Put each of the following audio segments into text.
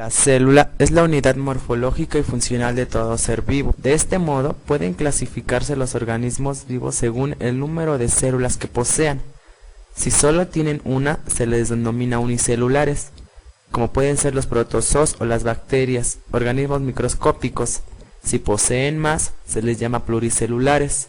La célula es la unidad morfológica y funcional de todo ser vivo. De este modo, pueden clasificarse los organismos vivos según el número de células que posean. Si solo tienen una, se les denomina unicelulares, como pueden ser los protozoos o las bacterias, organismos microscópicos. Si poseen más, se les llama pluricelulares.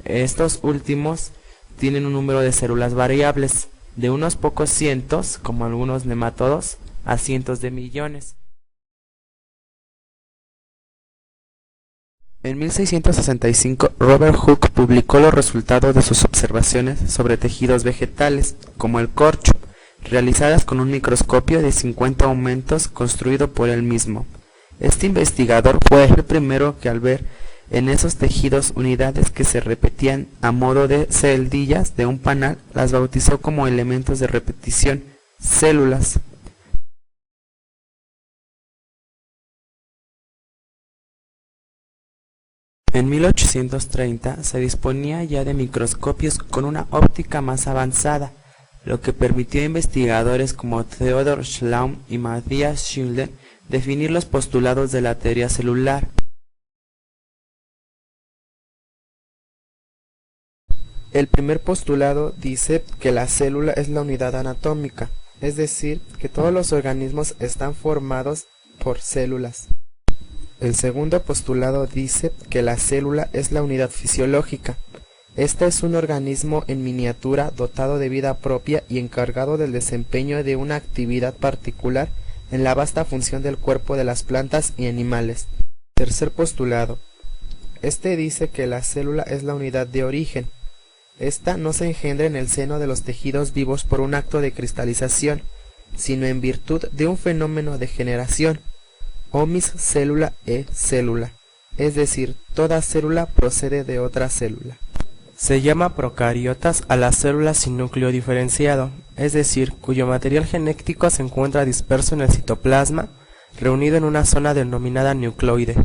Estos últimos tienen un número de células variables, de unos pocos cientos, como algunos nemátodos, a cientos de millones. En 1665, Robert Hooke publicó los resultados de sus observaciones sobre tejidos vegetales, como el corcho, realizadas con un microscopio de 50 aumentos construido por él mismo. Este investigador fue el primero que al ver en esos tejidos unidades que se repetían a modo de celdillas de un panal, las bautizó como elementos de repetición, células. En 1830 se disponía ya de microscopios con una óptica más avanzada, lo que permitió a investigadores como Theodor Schlaun y Matthias Schilden definir los postulados de la teoría celular. El primer postulado dice que la célula es la unidad anatómica, es decir, que todos los organismos están formados por células. El segundo postulado dice que la célula es la unidad fisiológica. Este es un organismo en miniatura dotado de vida propia y encargado del desempeño de una actividad particular en la vasta función del cuerpo de las plantas y animales. Tercer postulado. Este dice que la célula es la unidad de origen. Esta no se engendra en el seno de los tejidos vivos por un acto de cristalización, sino en virtud de un fenómeno de generación. Omis célula e célula, es decir, toda célula procede de otra célula. Se llama procariotas a las células sin núcleo diferenciado, es decir, cuyo material genético se encuentra disperso en el citoplasma, reunido en una zona denominada nucleoide.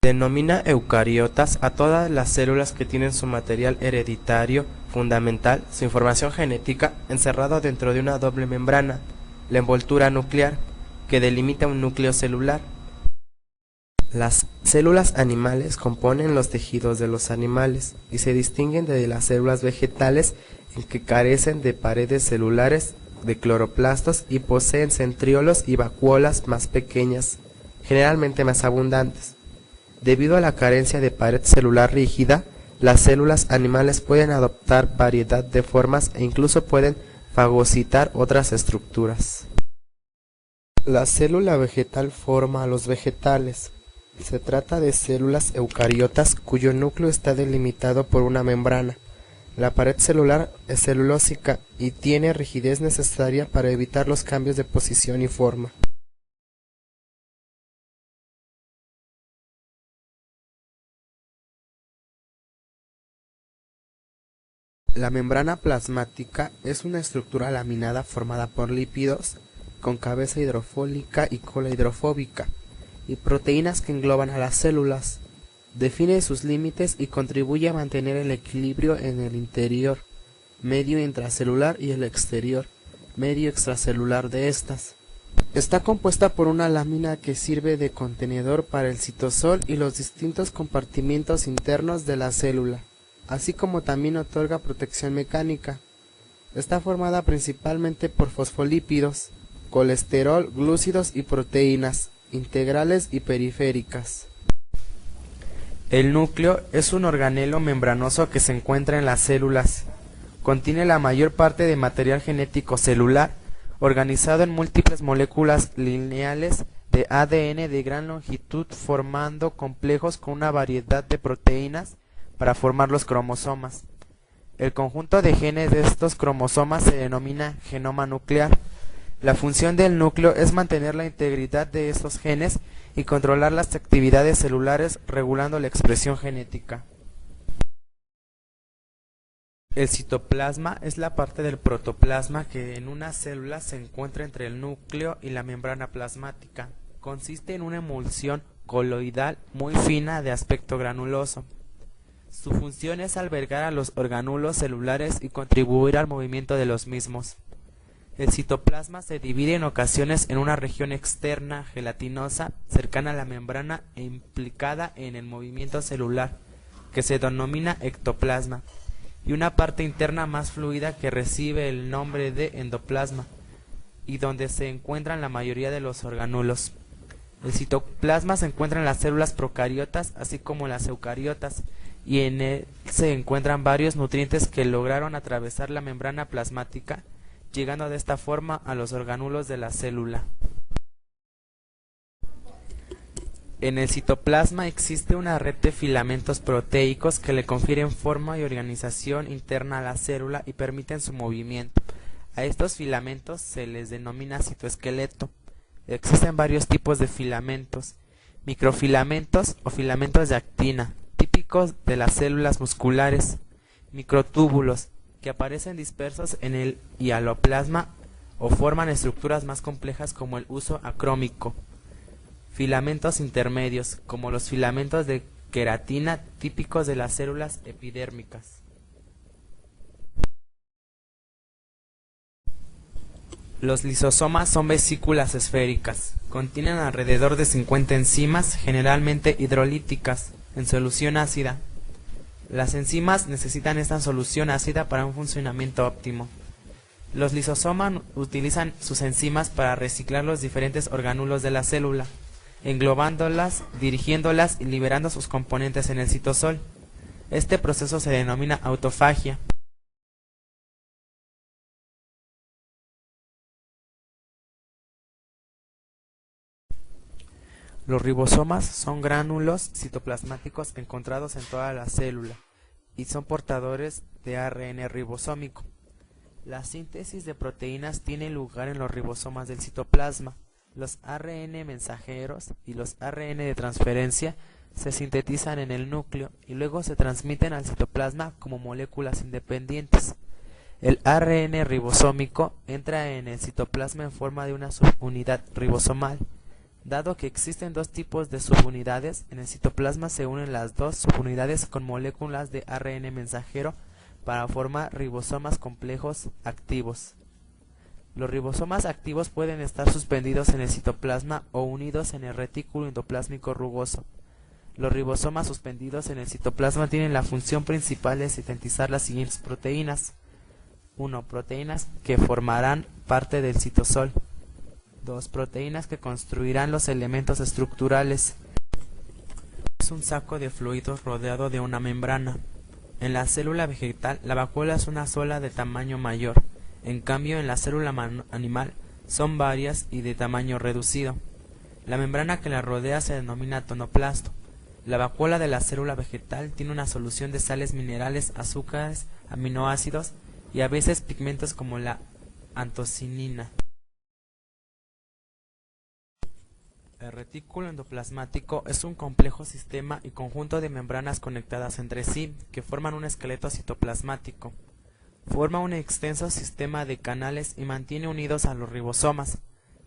Denomina eucariotas a todas las células que tienen su material hereditario fundamental, su información genética, encerrado dentro de una doble membrana, la envoltura nuclear, que delimita un núcleo celular. Las células animales componen los tejidos de los animales y se distinguen de las células vegetales en que carecen de paredes celulares, de cloroplastos y poseen centriolos y vacuolas más pequeñas, generalmente más abundantes. Debido a la carencia de pared celular rígida, las células animales pueden adoptar variedad de formas e incluso pueden fagocitar otras estructuras. La célula vegetal forma a los vegetales. Se trata de células eucariotas cuyo núcleo está delimitado por una membrana. La pared celular es celulósica y tiene rigidez necesaria para evitar los cambios de posición y forma. La membrana plasmática es una estructura laminada formada por lípidos con cabeza hidrofólica y cola hidrofóbica y proteínas que engloban a las células. Define sus límites y contribuye a mantener el equilibrio en el interior, medio intracelular, y el exterior, medio extracelular de estas. Está compuesta por una lámina que sirve de contenedor para el citosol y los distintos compartimientos internos de la célula, así como también otorga protección mecánica. Está formada principalmente por fosfolípidos, colesterol, glúcidos y proteínas, integrales y periféricas. El núcleo es un organelo membranoso que se encuentra en las células. Contiene la mayor parte de material genético celular, organizado en múltiples moléculas lineales de ADN de gran longitud, formando complejos con una variedad de proteínas para formar los cromosomas. El conjunto de genes de estos cromosomas se denomina genoma nuclear. La función del núcleo es mantener la integridad de estos genes y controlar las actividades celulares regulando la expresión genética. El citoplasma es la parte del protoplasma que en una célula se encuentra entre el núcleo y la membrana plasmática. Consiste en una emulsión coloidal muy fina de aspecto granuloso. Su función es albergar a los orgánulos celulares y contribuir al movimiento de los mismos. El citoplasma se divide en ocasiones en una región externa gelatinosa cercana a la membrana e implicada en el movimiento celular, que se denomina ectoplasma, y una parte interna más fluida que recibe el nombre de endoplasma, y donde se encuentran la mayoría de los orgánulos. El citoplasma se encuentra en las células procariotas, así como en las eucariotas, y en él se encuentran varios nutrientes que lograron atravesar la membrana plasmática, llegando de esta forma a los orgánulos de la célula. En el citoplasma existe una red de filamentos proteicos que le confieren forma y organización interna a la célula y permiten su movimiento. A estos filamentos se les denomina citoesqueleto. Existen varios tipos de filamentos: microfilamentos o filamentos de actina, típicos de las células musculares; microtúbulos, que aparecen dispersos en el hialoplasma o forman estructuras más complejas como el huso acrómico; filamentos intermedios, como los filamentos de queratina típicos de las células epidérmicas. Los lisosomas son vesículas esféricas. Contienen alrededor de 50 enzimas, generalmente hidrolíticas, en solución ácida. Las enzimas necesitan esta solución ácida para un funcionamiento óptimo. Los lisosomas utilizan sus enzimas para reciclar los diferentes orgánulos de la célula, englobándolas, dirigiéndolas y liberando sus componentes en el citosol. Este proceso se denomina autofagia. Los ribosomas son gránulos citoplasmáticos encontrados en toda la célula y son portadores de ARN ribosómico. La síntesis de proteínas tiene lugar en los ribosomas del citoplasma. Los ARN mensajeros y los ARN de transferencia se sintetizan en el núcleo y luego se transmiten al citoplasma como moléculas independientes. El ARN ribosómico entra en el citoplasma en forma de una subunidad ribosomal. Dado que existen dos tipos de subunidades, en el citoplasma se unen las dos subunidades con moléculas de ARN mensajero para formar ribosomas complejos activos. Los ribosomas activos pueden estar suspendidos en el citoplasma o unidos en el retículo endoplásmico rugoso. Los ribosomas suspendidos en el citoplasma tienen la función principal de sintetizar las siguientes proteínas. 1. Proteínas que formarán parte del citosol. 2. Proteínas que construirán los elementos estructurales. Es un saco de fluidos rodeado de una membrana. En la célula vegetal, la vacuola es una sola de tamaño mayor. En cambio, en la célula animal son varias y de tamaño reducido. La membrana que la rodea se denomina tonoplasto. La vacuola de la célula vegetal tiene una solución de sales minerales, azúcares, aminoácidos y a veces pigmentos como la antocianina. El retículo endoplasmático es un complejo sistema y conjunto de membranas conectadas entre sí, que forman un esqueleto citoplasmático. Forma un extenso sistema de canales y mantiene unidos a los ribosomas.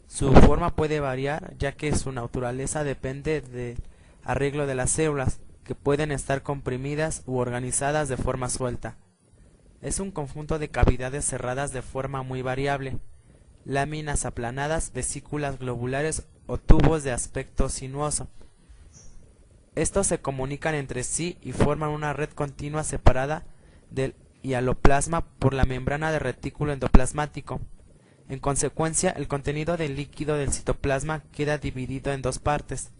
Su forma puede variar, ya que su naturaleza depende del arreglo de las células, que pueden estar comprimidas u organizadas de forma suelta. Es un conjunto de cavidades cerradas de forma muy variable, láminas aplanadas, vesículas globulares o tubos de aspecto sinuoso. Estos se comunican entre sí y forman una red continua separada del hialoplasma por la membrana del retículo endoplasmático. En consecuencia, el contenido del líquido del citoplasma queda dividido en dos partes: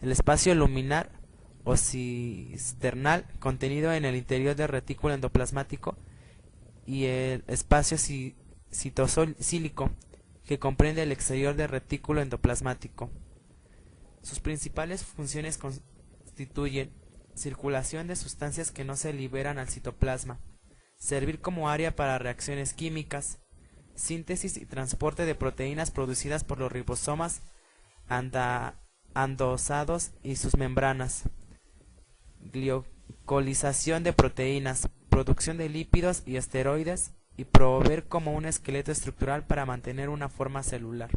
el espacio luminar o cisternal, contenido en el interior del retículo endoplasmático, y el espacio citosílico, que comprende el exterior del retículo endoplasmático. Sus principales funciones constituyen circulación de sustancias que no se liberan al citoplasma, servir como área para reacciones químicas, síntesis y transporte de proteínas producidas por los ribosomas andosados y sus membranas, glicolización de proteínas, producción de lípidos y esteroides, y proveer como un esqueleto estructural para mantener una forma celular.